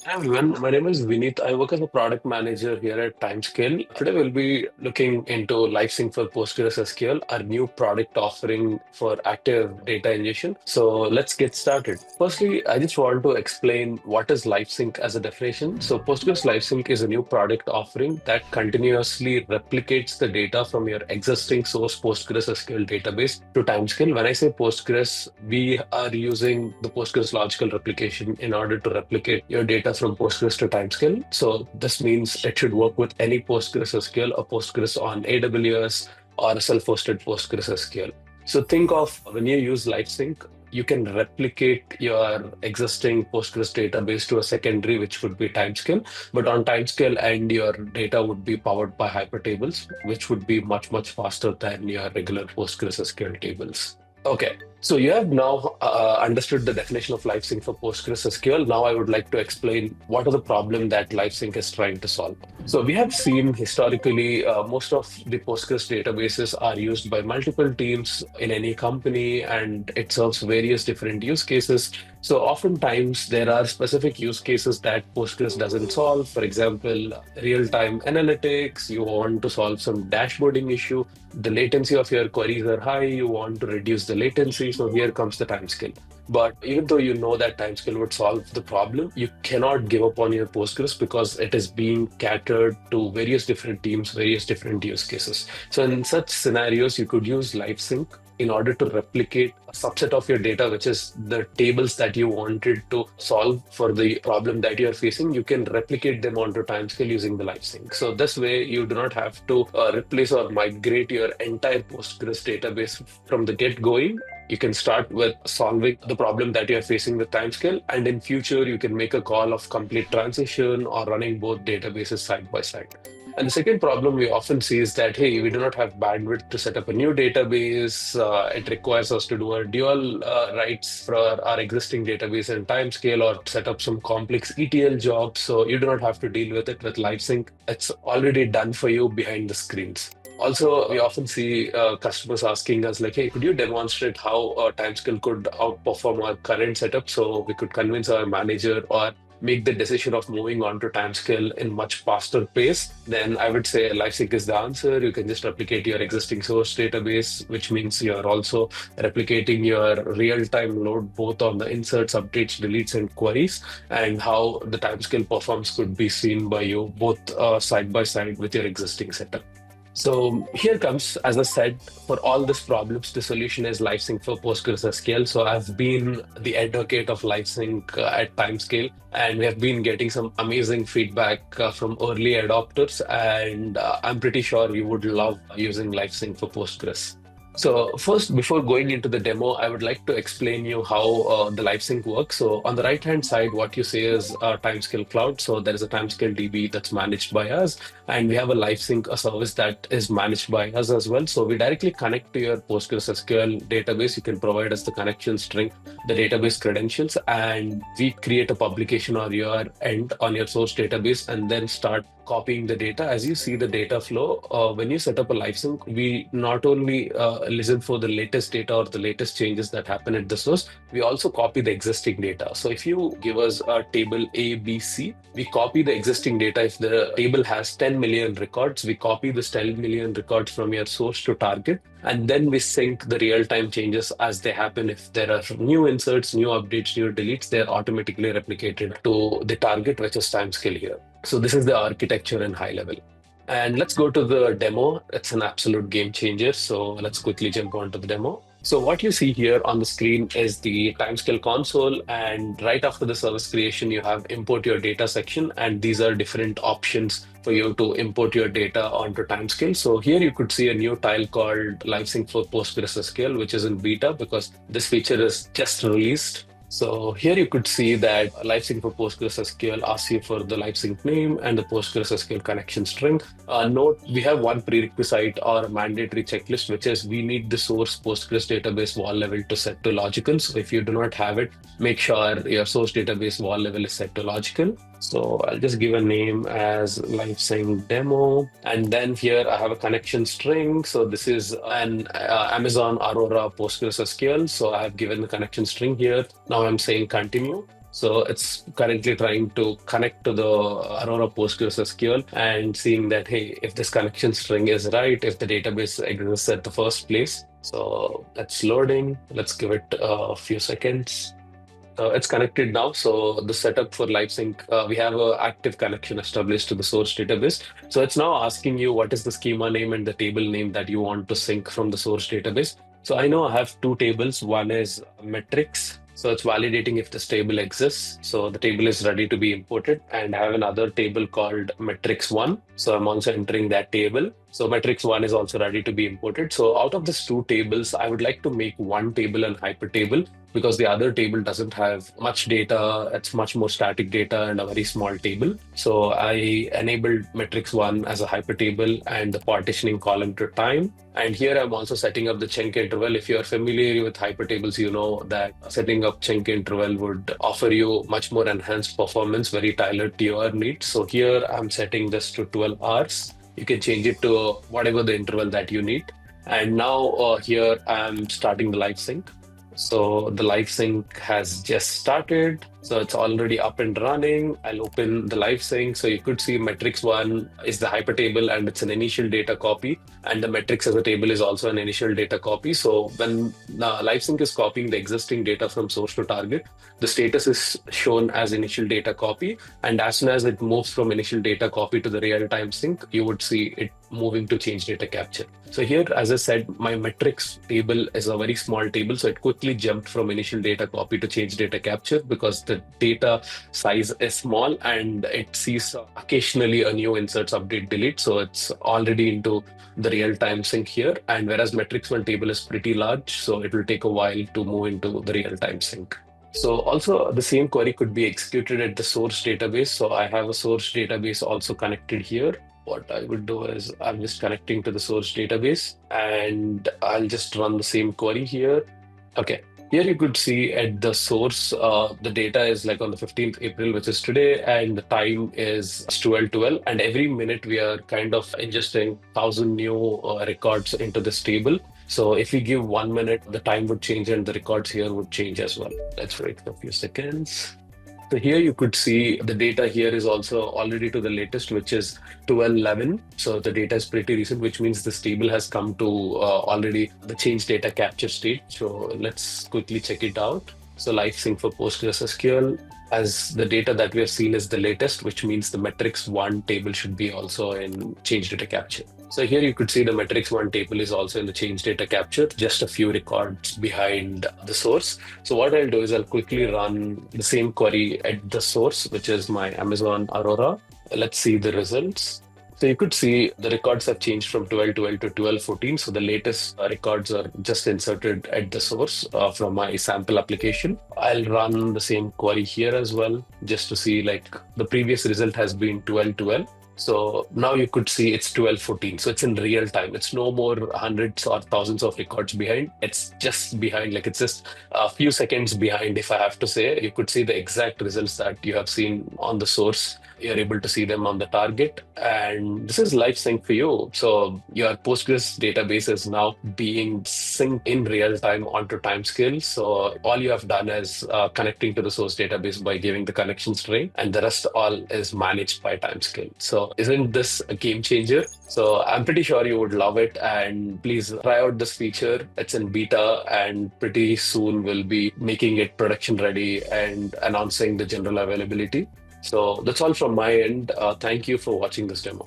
Hi everyone, my name is Vineeth. I work as a product manager here at Timescale. Today we'll be looking into Livesync for PostgreSQL, our new product offering for active data ingestion. So let's get started. Firstly, I just want to explain what is Livesync as a definition. So Postgres Livesync is a new product offering that continuously replicates the data from your existing source PostgreSQL database to Timescale. When I say Postgres, we are using the Postgres logical replication in order to replicate your data from Postgres to Timescale. So this means it should work with any PostgreSQL or Postgres on AWS or a self-hosted PostgreSQL. So think of when you use Livesync, you can replicate your existing Postgres database to a secondary, which would be Timescale. But on Timescale and your data would be powered by hypertables, which would be much, much faster than your regular PostgreSQL tables. Okay, so you have now understood the definition of LiveSync for PostgreSQL. Now I would like to explain what are the problem that LiveSync is trying to solve. So we have seen historically most of the Postgres databases are used by multiple teams in any company, and it serves various different use cases. So oftentimes there are specific use cases that Postgres doesn't solve. For example, real-time analytics, you want to solve some dashboarding issue, the latency of your queries are high, you want to reduce the latency, so here comes the timescale. But even though you know that timescale would solve the problem, you cannot give up on your Postgres because it is being catered to various different teams, various different use cases. So in such scenarios, you could use LiveSync in order to replicate a subset of your data, which is the tables that you wanted to solve for the problem that you're facing. You can replicate them onto Timescale using the LiveSync. So this way, you do not have to replace or migrate your entire Postgres database from the get-going. You can start with solving the problem that you're facing with Timescale, and in future, you can make a call of complete transition or running both databases side by side. And the second problem we often see is that, hey, we do not have bandwidth to set up a new database. It requires us to do a dual writes for our existing database in Timescale or set up some complex ETL jobs. So you do not have to deal with it with LiveSync. It's already done for you behind the screens. Also, we often see customers asking us like, hey, could you demonstrate how Timescale could outperform our current setup so we could convince our manager or make the decision of moving on to Timescale in much faster pace? Then I would say LiveSync is the answer. You can just replicate your existing source database, which means you're also replicating your real-time load both on the inserts, updates, deletes, and queries, and how the Timescale performs could be seen by you both side by side with your existing setup. So here comes, as I said, for all these problems, the solution is LiveSync for PostgreSQL. So I've been the advocate of LiveSync at Timescale, and we have been getting some amazing feedback from early adopters, and I'm pretty sure you would love using LiveSync for Postgres. So first, before going into the demo, I would like to explain you how the LiveSync works. So on the right-hand side, what you see is Timescale Cloud. So there is a TimescaleDB that's managed by us, and we have a LiveSync, a service that is managed by us as well. So we directly connect to your PostgreSQL database. You can provide us the connection string, the database credentials, and we create a publication on your end on your source database, and then start copying the data. As you see the data flow, when you set up a LiveSync, we not only listen for the latest data or the latest changes that happen at the source, we also copy the existing data. So if you give us a table A, B, C, we copy the existing data. If the table has 10 million records, we copy this 10 million records from your source to target, and then we sync the real-time changes as they happen. If there are new inserts, new updates, new deletes, they're automatically replicated to the target, which is Timescale here. So this is the architecture in high level. And let's go to the demo. It's an absolute game changer. So let's quickly jump onto the demo. So what you see here on the screen is the Timescale console. And right after the service creation, you have import your data section. And these are different options for you to import your data onto Timescale. So here you could see a new tile called LiveSync for PostgreSQL, which is in beta because this feature is just released. So here you could see that LiveSync for PostgreSQL asks you for the LiveSync name and the PostgreSQL connection string. Note, we have one prerequisite or mandatory checklist, which is we need the source Postgres database wall level to set to logical. So if you do not have it, make sure your source database wall level is set to logical. So I'll just give a name as LiveSync demo. And then here I have a connection string. So this is an Amazon Aurora PostgreSQL. So I have given the connection string here. Now I'm saying continue. So it's currently trying to connect to the Aurora PostgreSQL and seeing that, hey, if this connection string is right, if the database exists at the first place. So that's loading. Let's give it a few seconds. It's connected now. So the setup for Livesync, we have an active connection established to the source database. So it's now asking you what is the schema name and the table name that you want to sync from the source database. So I know I have two tables. One is metrics. So it's validating if this table exists. So the table is ready to be imported, and I have another table called metrics1. So I'm also entering that table. So metrics1 is also ready to be imported. So out of these two tables, I would like to make one table and hyper table, because the other table doesn't have much data. It's much more static data and a very small table. So I enabled metrics1 as a hyper table and the partitioning column to time. And here I'm also setting up the chunk interval. If you're familiar with hypertables, you know that setting up chunk interval would offer you much more enhanced performance, very tailored to your needs. So here I'm setting this to 12 hours. You can change it to whatever the interval that you need. And now here I'm starting the live sync. So the live sync has just started. So it's already up and running. I'll open the live sync. So you could see metrics1 is the hyper table and it's an initial data copy. And the metrics as a table is also an initial data copy. So when the live sync is copying the existing data from source to target, the status is shown as initial data copy. And as soon as it moves from initial data copy to the real-time sync, you would see it moving to change data capture. So here, as I said, my metrics table is a very small table. So it quickly jumped from initial data copy to change data capture because the data size is small and it sees occasionally a new inserts, update, delete. So it's already into the real-time sync here. And whereas metrics1 table is pretty large, so it will take a while to move into the real-time sync. So also the same query could be executed at the source database. So I have a source database also connected here. What I would do is I'm just connecting to the source database and I'll just run the same query here. Okay, here you could see at the source, the data is like on the 15th April, which is today, and the time is 12:12. And every minute we are kind of ingesting 1,000 new records into this table. So if we give 1 minute, the time would change and the records here would change as well. Let's wait for a few seconds. So here you could see the data here is also already to the latest, which is 12:11. So the data is pretty recent, which means this table has come to already the change data capture state. So let's quickly check it out. So live sync for PostgreSQL, as the data that we have seen is the latest, which means the metrics1 table should be also in change data capture. So here you could see the metrics1 table is also in the change data capture, just a few records behind the source. So what I'll do is I'll quickly run the same query at the source, which is my Amazon Aurora. Let's see the results. So you could see the records have changed from 12:12 to 12:14. So the latest records are just inserted at the source from my sample application. I'll run the same query here as well, just to see like the previous result has been 12:12. So now you could see it's 12:14. So it's in real time. It's no more hundreds or thousands of records behind. It's just behind, like it's just a few seconds behind, if I have to say. You could see the exact results that you have seen on the source. You're able to see them on the target. And this is live sync for you. So your Postgres database is now being synced in real time onto Timescale. So all you have done is connecting to the source database by giving the connection string, and the rest all is managed by Timescale. So isn't this a game changer? So I'm pretty sure you would love it, and please try out this feature. It's in beta and pretty soon we'll be making it production ready and announcing the general availability. So that's all from my end. Thank you for watching this demo.